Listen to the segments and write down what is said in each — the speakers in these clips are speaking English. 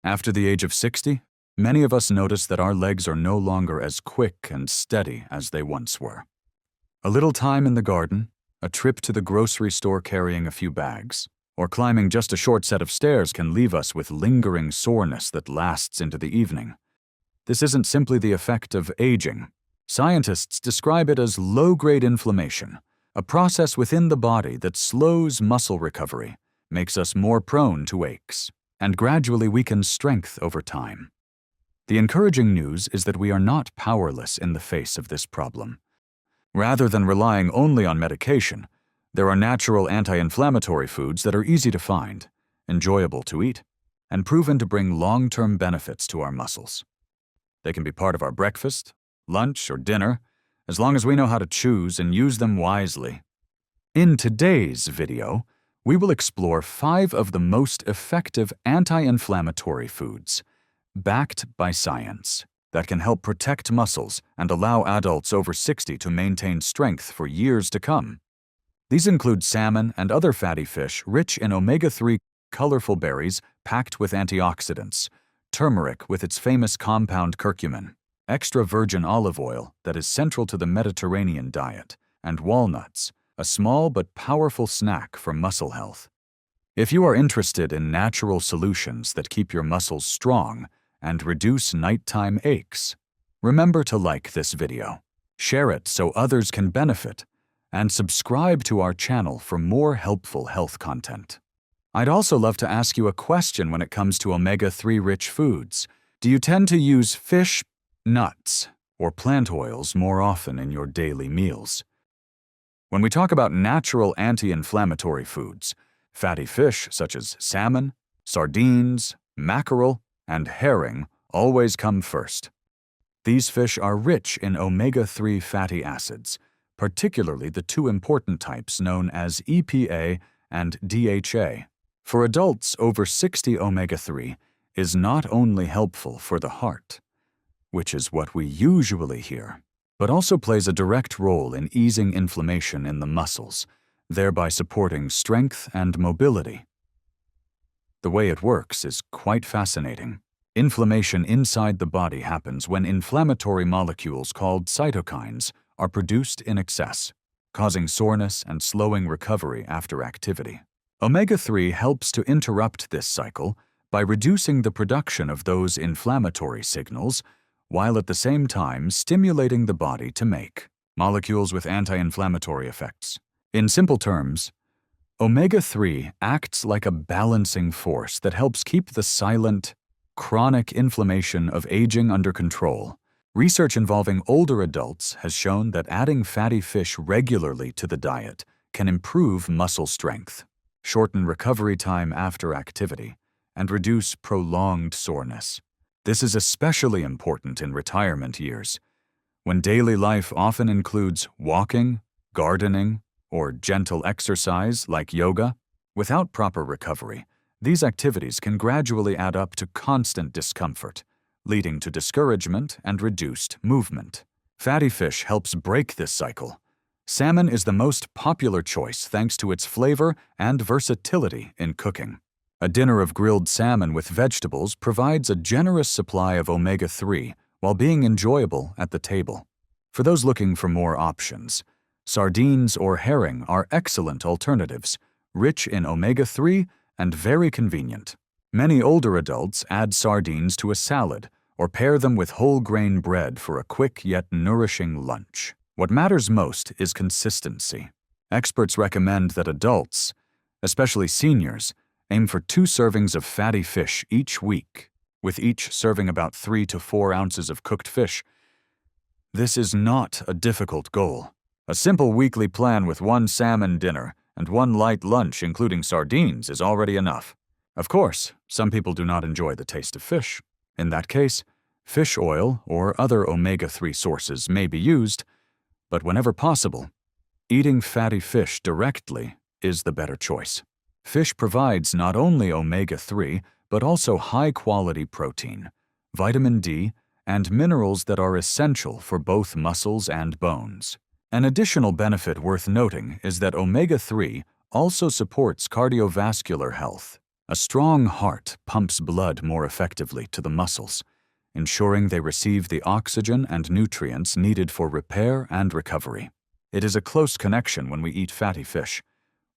After the age of 60, many of us notice that our legs are no longer as quick and steady as they once were. A little time in the garden, a trip to the grocery store carrying a few bags, or climbing just a short set of stairs can leave us with lingering soreness that lasts into the evening. This isn't simply the effect of aging. Scientists describe it as low-grade inflammation, a process within the body that slows muscle recovery, makes us more prone to aches, and gradually weakens strength over time. The encouraging news is that we are not powerless in the face of this problem. Rather than relying only on medication, there are natural anti-inflammatory foods that are easy to find, enjoyable to eat, and proven to bring long-term benefits to our muscles. They can be part of our breakfast, lunch, or dinner, as long as we know how to choose and use them wisely. In today's video, we will explore 5 of the most effective anti-inflammatory foods, backed by science, that can help protect muscles and allow adults over 60 to maintain strength for years to come. These include salmon and other fatty fish rich in omega-3, colorful berries packed with antioxidants, turmeric with its famous compound curcumin, extra virgin olive oil that is central to the Mediterranean diet, and walnuts, a small but powerful snack for muscle health. If you are interested in natural solutions that keep your muscles strong and reduce nighttime aches, remember to like this video, share it so others can benefit, and subscribe to our channel for more helpful health content. I'd also love to ask you a question when it comes to omega-3 rich foods. Do you tend to use fish, nuts, or plant oils more often in your daily meals? When we talk about natural anti-inflammatory foods, fatty fish such as salmon, sardines, mackerel, and herring always come first. These fish are rich in omega-3 fatty acids, particularly the 2 important types known as EPA and DHA. For adults over 60, omega-3 is not only helpful for the heart, which is what we usually hear, but also plays a direct role in easing inflammation in the muscles, thereby supporting strength and mobility. The way it works is quite fascinating. Inflammation inside the body happens when inflammatory molecules called cytokines are produced in excess, causing soreness and slowing recovery after activity. Omega-3 helps to interrupt this cycle by reducing the production of those inflammatory signals, while at the same time stimulating the body to make molecules with anti-inflammatory effects. In simple terms, omega-3 acts like a balancing force that helps keep the silent, chronic inflammation of aging under control. Research involving older adults has shown that adding fatty fish regularly to the diet can improve muscle strength, shorten recovery time after activity, and reduce prolonged soreness. This is especially important in retirement years, when daily life often includes walking, gardening, or gentle exercise like yoga. Without proper recovery, these activities can gradually add up to constant discomfort, leading to discouragement and reduced movement. Fatty fish helps break this cycle. Salmon is the most popular choice thanks to its flavor and versatility in cooking. A dinner of grilled salmon with vegetables provides a generous supply of omega-3 while being enjoyable at the table. For those looking for more options, sardines or herring are excellent alternatives, rich in omega-3 and very convenient. Many older adults add sardines to a salad or pair them with whole grain bread for a quick yet nourishing lunch. What matters most is consistency. Experts recommend that adults, especially seniors, aim for 2 servings of fatty fish each week, with each serving about 3 to 4 ounces of cooked fish. This is not a difficult goal. A simple weekly plan with 1 salmon dinner and 1 light lunch including sardines is already enough. Of course, some people do not enjoy the taste of fish. In that case, fish oil or other omega-3 sources may be used, but whenever possible, eating fatty fish directly is the better choice. Fish provides not only omega-3, but also high-quality protein, vitamin D, and minerals that are essential for both muscles and bones. An additional benefit worth noting is that omega-3 also supports cardiovascular health, A strong heart pumps blood more effectively to the muscles, ensuring they receive the oxygen and nutrients needed for repair and recovery. It is a close connection when we eat fatty fish.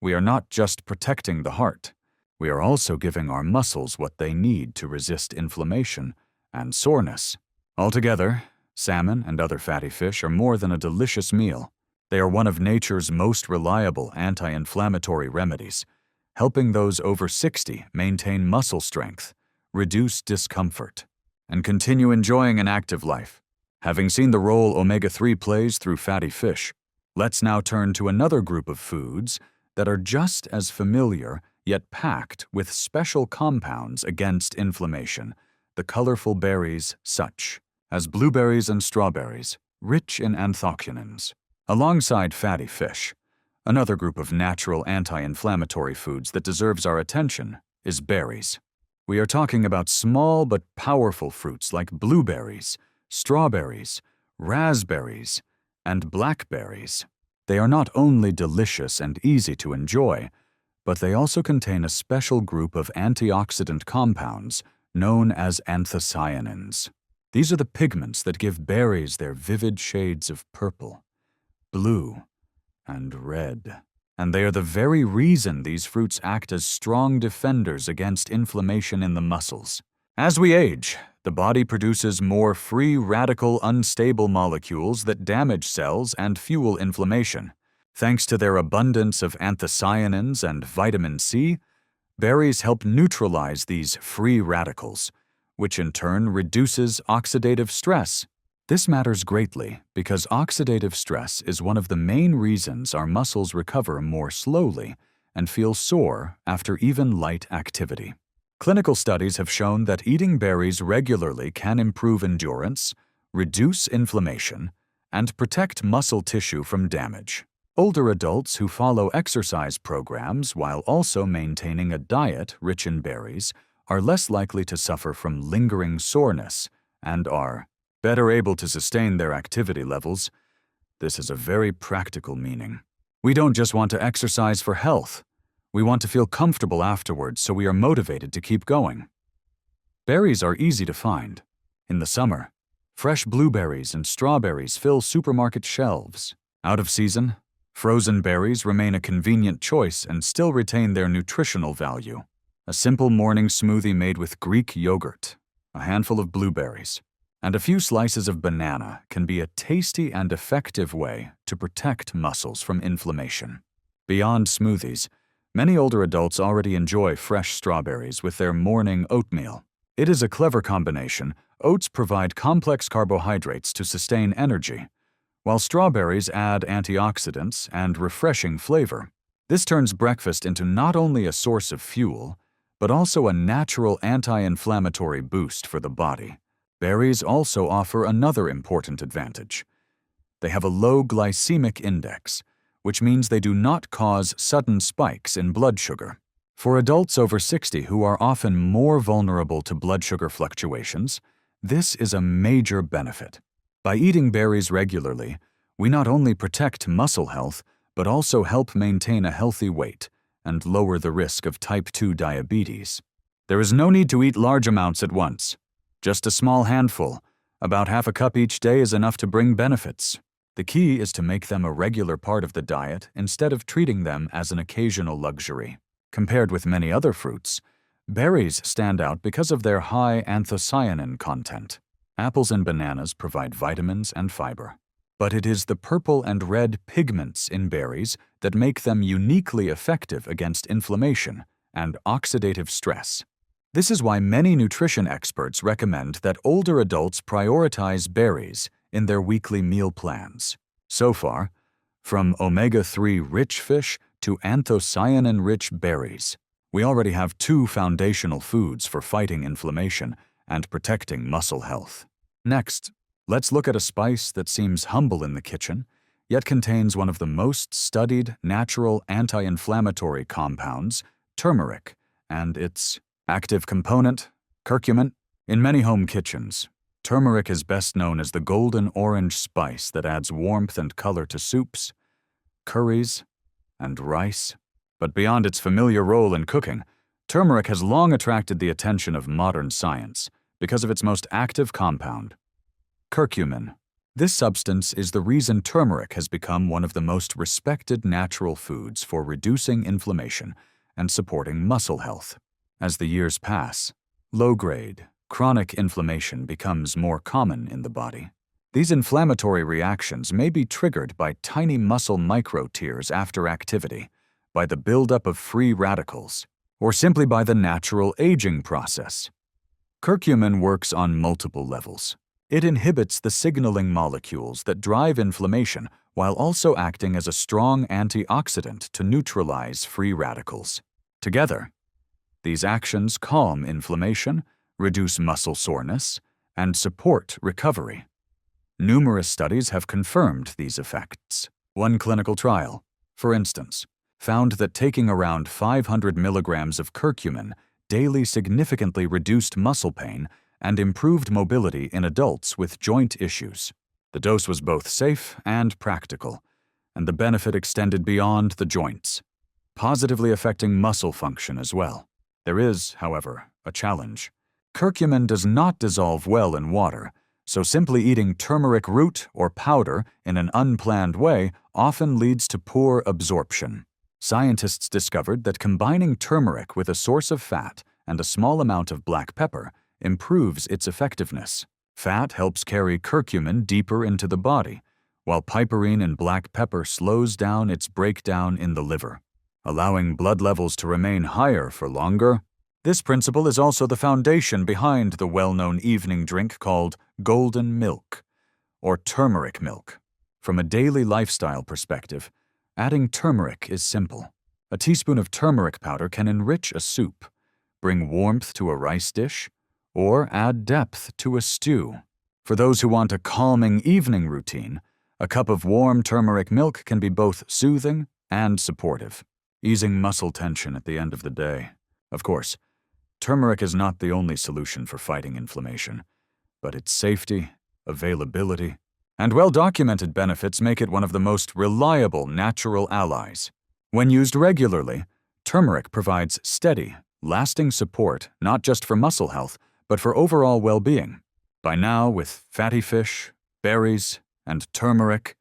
We are not just protecting the heart, we are also giving our muscles what they need to resist inflammation and soreness. Altogether, salmon and other fatty fish are more than a delicious meal. They are one of nature's most reliable anti-inflammatory remedies, helping those over 60 maintain muscle strength, reduce discomfort, and continue enjoying an active life. Having seen the role omega-3 plays through fatty fish, let's now turn to another group of foods that are just as familiar yet packed with special compounds against inflammation, the colorful berries such as blueberries and strawberries, rich in anthocyanins. Alongside fatty fish, another group of natural anti-inflammatory foods that deserves our attention is berries. We are talking about small but powerful fruits like blueberries, strawberries, raspberries, and blackberries. They are not only delicious and easy to enjoy, but they also contain a special group of antioxidant compounds known as anthocyanins. These are the pigments that give berries their vivid shades of purple, blue, and red. And they are the very reason these fruits act as strong defenders against inflammation in the muscles. As we age, the body produces more free radical unstable molecules that damage cells and fuel inflammation. Thanks to their abundance of anthocyanins and vitamin C, berries help neutralize these free radicals, which in turn reduces oxidative stress. This matters greatly because oxidative stress is one of the main reasons our muscles recover more slowly and feel sore after even light activity. Clinical studies have shown that eating berries regularly can improve endurance, reduce inflammation, and protect muscle tissue from damage. Older adults who follow exercise programs while also maintaining a diet rich in berries are less likely to suffer from lingering soreness and are better able to sustain their activity levels. This has a very practical meaning. We don't just want to exercise for health. We want to feel comfortable afterwards so we are motivated to keep going. Berries are easy to find. In the summer, fresh blueberries and strawberries fill supermarket shelves. Out of season, frozen berries remain a convenient choice and still retain their nutritional value. A simple morning smoothie made with Greek yogurt, a handful of blueberries, and a few slices of banana can be a tasty and effective way to protect muscles from inflammation. Beyond smoothies, many older adults already enjoy fresh strawberries with their morning oatmeal. It is a clever combination. Oats provide complex carbohydrates to sustain energy, while strawberries add antioxidants and refreshing flavor. This turns breakfast into not only a source of fuel, but also a natural anti-inflammatory boost for the body. Berries also offer another important advantage. They have a low glycemic index, which means they do not cause sudden spikes in blood sugar. For adults over 60 who are often more vulnerable to blood sugar fluctuations, this is a major benefit. By eating berries regularly, we not only protect muscle health, but also help maintain a healthy weight and lower the risk of type 2 diabetes. There is no need to eat large amounts at once. Just a small handful, about half a cup each day, is enough to bring benefits. The key is to make them a regular part of the diet instead of treating them as an occasional luxury. Compared with many other fruits, berries stand out because of their high anthocyanin content. Apples and bananas provide vitamins and fiber, but it is the purple and red pigments in berries that make them uniquely effective against inflammation and oxidative stress. This is why many nutrition experts recommend that older adults prioritize berries in their weekly meal plans. So far, from omega-3 rich fish to anthocyanin-rich berries, we already have two foundational foods for fighting inflammation and protecting muscle health. Next, let's look at a spice that seems humble in the kitchen, yet contains one of the most studied natural anti-inflammatory compounds, turmeric, and its active component, curcumin. In many home kitchens, turmeric is best known as the golden orange spice that adds warmth and color to soups, curries, and rice. But beyond its familiar role in cooking, Turmeric has long attracted the attention of modern science because of its most active compound, curcumin. This substance is the reason turmeric has become one of the most respected natural foods for reducing inflammation and supporting muscle health. As the years pass, low-grade, chronic inflammation becomes more common in the body. These inflammatory reactions may be triggered by tiny muscle micro-tears after activity, by the buildup of free radicals, or simply by the natural aging process. Curcumin works on multiple levels. It inhibits the signaling molecules that drive inflammation while also acting as a strong antioxidant to neutralize free radicals. Together, these actions calm inflammation, reduce muscle soreness, and support recovery. Numerous studies have confirmed these effects. One clinical trial, for instance, found that taking around 500 milligrams of curcumin daily significantly reduced muscle pain and improved mobility in adults with joint issues. The dose was both safe and practical, and the benefit extended beyond the joints, positively affecting muscle function as well. There is, however, a challenge. Curcumin does not dissolve well in water, so simply eating turmeric root or powder in an unplanned way often leads to poor absorption. Scientists discovered that combining turmeric with a source of fat and a small amount of black pepper improves its effectiveness. Fat helps carry curcumin deeper into the body, while piperine in black pepper slows down its breakdown in the liver, allowing blood levels to remain higher for longer. This principle is also the foundation behind the well-known evening drink called golden milk, or turmeric milk. From a daily lifestyle perspective, adding turmeric is simple. A teaspoon of turmeric powder can enrich a soup, bring warmth to a rice dish, or add depth to a stew. For those who want a calming evening routine, a cup of warm turmeric milk can be both soothing and supportive, easing muscle tension at the end of the day. Of course, turmeric is not the only solution for fighting inflammation, but its safety, availability, and well-documented benefits make it one of the most reliable natural allies. When used regularly, turmeric provides steady, lasting support not just for muscle health, but for overall well-being. By now, with fatty fish, berries, and turmeric,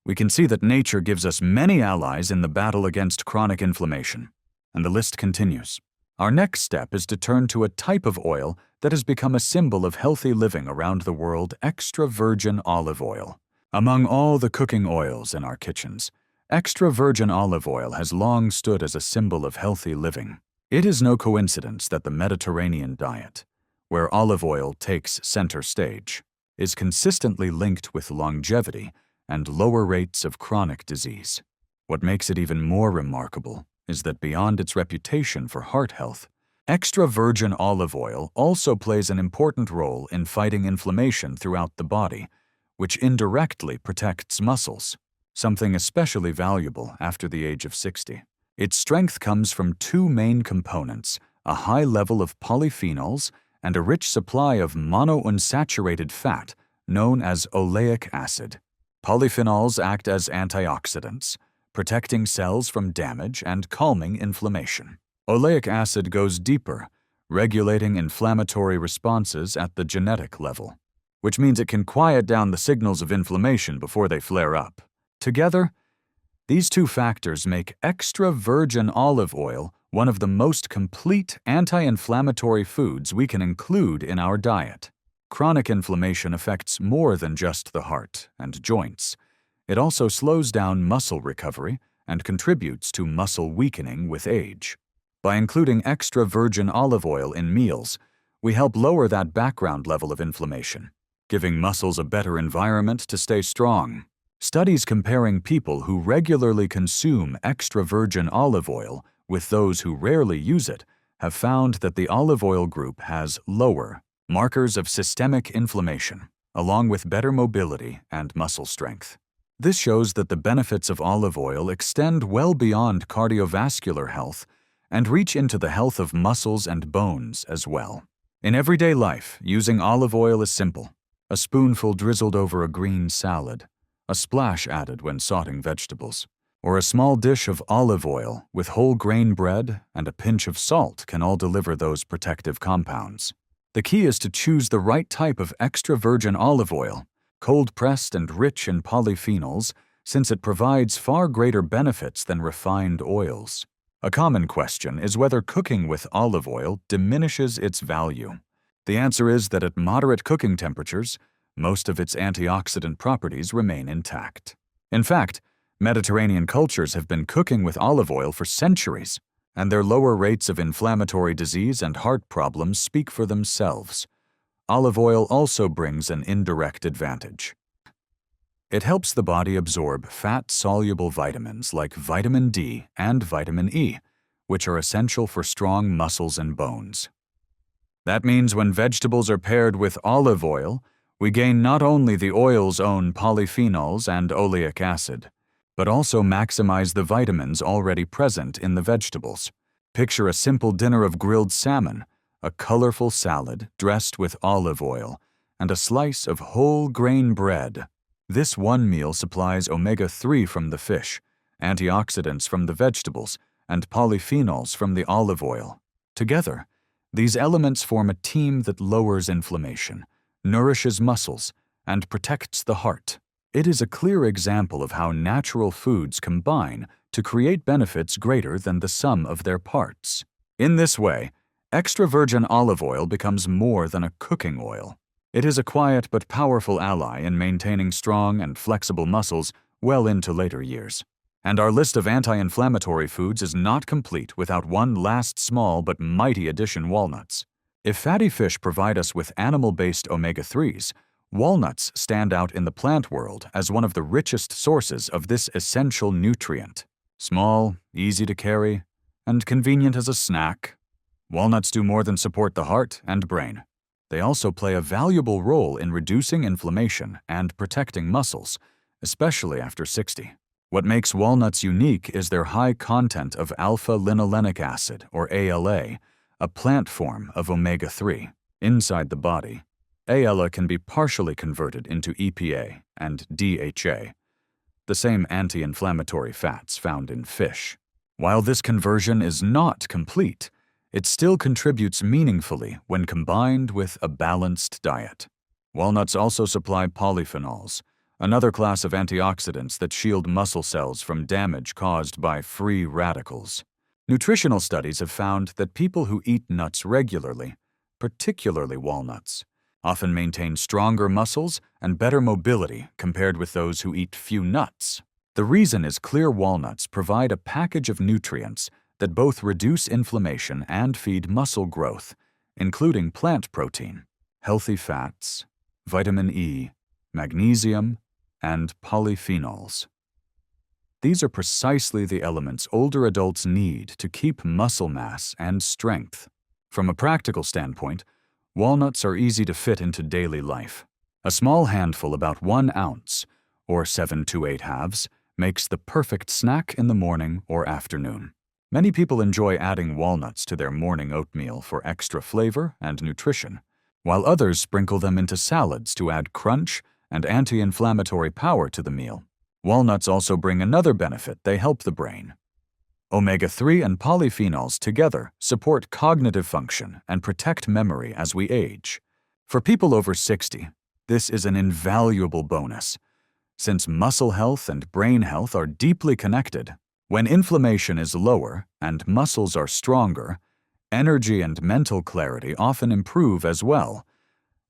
we can see that nature gives us many allies in the battle against chronic inflammation. And the list continues. Our next step is to turn to a type of oil that has become a symbol of healthy living around the world: extra virgin olive oil. Among all the cooking oils in our kitchens, extra virgin olive oil has long stood as a symbol of healthy living. It is no coincidence that the Mediterranean diet, where olive oil takes center stage, is consistently linked with longevity and lower rates of chronic disease. What makes it even more remarkable is that beyond its reputation for heart health, extra virgin olive oil also plays an important role in fighting inflammation throughout the body, which indirectly protects muscles, something especially valuable after the age of 60. Its strength comes from two main components: a high level of polyphenols and a rich supply of monounsaturated fat known as oleic acid. Polyphenols act as antioxidants, protecting cells from damage and calming inflammation. Oleic acid goes deeper, regulating inflammatory responses at the genetic level, which means it can quiet down the signals of inflammation before they flare up. Together, these two factors make extra virgin olive oil one of the most complete anti-inflammatory foods we can include in our diet. Chronic inflammation affects more than just the heart and joints. It also slows down muscle recovery and contributes to muscle weakening with age. By including extra virgin olive oil in meals, we help lower that background level of inflammation, giving muscles a better environment to stay strong. Studies comparing people who regularly consume extra virgin olive oil with those who rarely use it have found that the olive oil group has lower markers of systemic inflammation, along with better mobility and muscle strength. This shows that the benefits of olive oil extend well beyond cardiovascular health and reach into the health of muscles and bones as well. In everyday life, using olive oil is simple: a spoonful drizzled over a green salad, a splash added when sautéing vegetables, or a small dish of olive oil with whole grain bread and a pinch of salt can all deliver those protective compounds. The key is to choose the right type of extra virgin olive oil, cold-pressed and rich in polyphenols, since it provides far greater benefits than refined oils. A common question is whether cooking with olive oil diminishes its value. The answer is that at moderate cooking temperatures, most of its antioxidant properties remain intact. In fact, Mediterranean cultures have been cooking with olive oil for centuries, and their lower rates of inflammatory disease and heart problems speak for themselves. Olive oil also brings an indirect advantage. It helps the body absorb fat-soluble vitamins like vitamin D and vitamin E, which are essential for strong muscles and bones. That means when vegetables are paired with olive oil, we gain not only the oil's own polyphenols and oleic acid, but also maximize the vitamins already present in the vegetables. Picture a simple dinner of grilled salmon, a colorful salad dressed with olive oil, and a slice of whole grain bread. This one meal supplies omega-3 from the fish, antioxidants from the vegetables, and polyphenols from the olive oil. Together, these elements form a team that lowers inflammation, nourishes muscles, and protects the heart. It is a clear example of how natural foods combine to create benefits greater than the sum of their parts. In this way, extra virgin olive oil becomes more than a cooking oil. It is a quiet but powerful ally in maintaining strong and flexible muscles well into later years. And our list of anti-inflammatory foods is not complete without one last small but mighty addition: walnuts. If fatty fish provide us with animal-based omega-3s, walnuts stand out in the plant world as one of the richest sources of this essential nutrient. Small, easy to carry, and convenient as a snack, walnuts do more than support the heart and brain. They also play a valuable role in reducing inflammation and protecting muscles, especially after 60. What makes walnuts unique is their high content of alpha-linolenic acid, or ALA, a plant form of omega-3. Inside the body, ALA can be partially converted into EPA and DHA, the same anti-inflammatory fats found in fish. While this conversion is not complete, it still contributes meaningfully when combined with a balanced diet. Walnuts also supply polyphenols, another class of antioxidants that shield muscle cells from damage caused by free radicals. Nutritional studies have found that people who eat nuts regularly, particularly walnuts, often maintain stronger muscles and better mobility compared with those who eat few nuts. The reason is clear walnuts provide a package of nutrients that both reduce inflammation and feed muscle growth, including plant protein, healthy fats, vitamin E, magnesium, and polyphenols. These are precisely the elements older adults need to keep muscle mass and strength. From a practical standpoint, walnuts are easy to fit into daily life. A small handful, about 1 ounce, or 7 to 8 halves, makes the perfect snack in the morning or afternoon. Many people enjoy adding walnuts to their morning oatmeal for extra flavor and nutrition, while others sprinkle them into salads to add crunch and anti-inflammatory power to the meal. Walnuts also bring another benefit: they help the brain. Omega-3 and polyphenols together support cognitive function and protect memory as we age. For people over 60, this is an invaluable bonus, since muscle health and brain health are deeply connected. When inflammation is lower and muscles are stronger, energy and mental clarity often improve as well.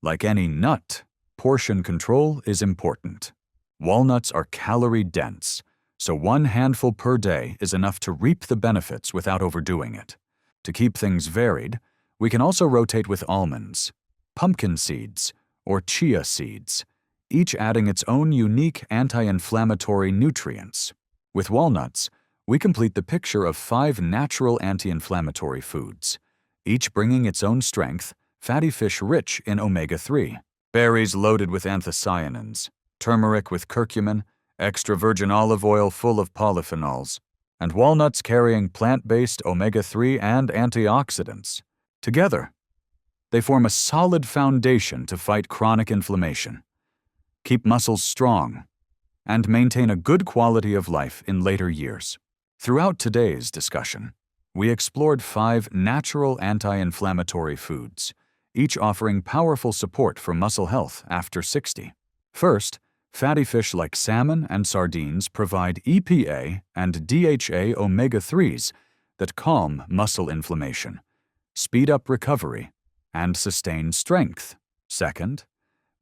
Like any nut, portion control is important. Walnuts are calorie-dense, so 1 handful per day is enough to reap the benefits without overdoing it. To keep things varied, we can also rotate with almonds, pumpkin seeds, or chia seeds, each adding its own unique anti-inflammatory nutrients. With walnuts, we complete the picture of 5 natural anti-inflammatory foods, each bringing its own strength: fatty fish rich in omega-3, berries loaded with anthocyanins, turmeric with curcumin, extra virgin olive oil full of polyphenols, and walnuts carrying plant-based omega-3 and antioxidants. Together, they form a solid foundation to fight chronic inflammation, keep muscles strong, and maintain a good quality of life in later years. Throughout today's discussion, we explored 5 natural anti-inflammatory foods, each offering powerful support for muscle health after 60. First, fatty fish like salmon and sardines provide EPA and DHA omega-3s that calm muscle inflammation, speed up recovery, and sustain strength. Second,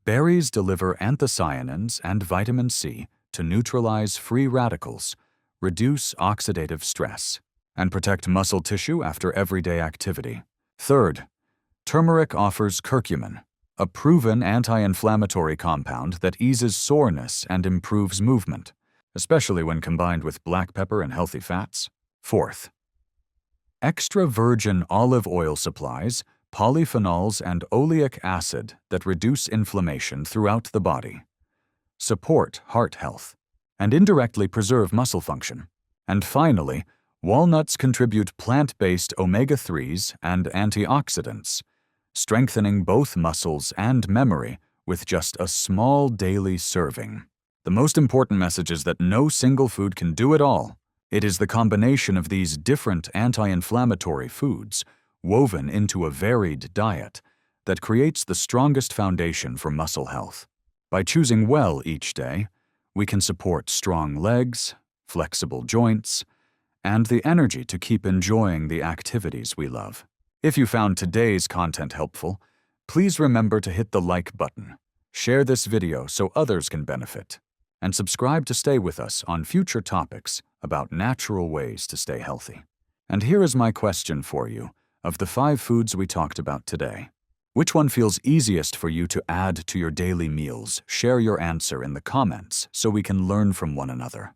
berries deliver anthocyanins and vitamin C to neutralize free radicals, reduce oxidative stress, and protect muscle tissue after everyday activity. Third, turmeric offers curcumin, a proven anti-inflammatory compound that eases soreness and improves movement, especially when combined with black pepper and healthy fats. Fourth, extra virgin olive oil supplies polyphenols and oleic acid that reduce inflammation throughout the body, support heart health, and indirectly preserve muscle function. And finally, walnuts contribute plant-based omega-3s and antioxidants, strengthening both muscles and memory with just a small daily serving. The most important message is that no single food can do it all. It is the combination of these different anti-inflammatory foods woven into a varied diet that creates the strongest foundation for muscle health. By choosing well each day, we can support strong legs, flexible joints, and the energy to keep enjoying the activities we love. If you found today's content helpful, please remember to hit the like button, share this video so others can benefit, and subscribe to stay with us on future topics about natural ways to stay healthy. And here is my question for you. Of the 5 foods we talked about today, which one feels easiest for you to add to your daily meals? Share your answer in the comments so we can learn from one another.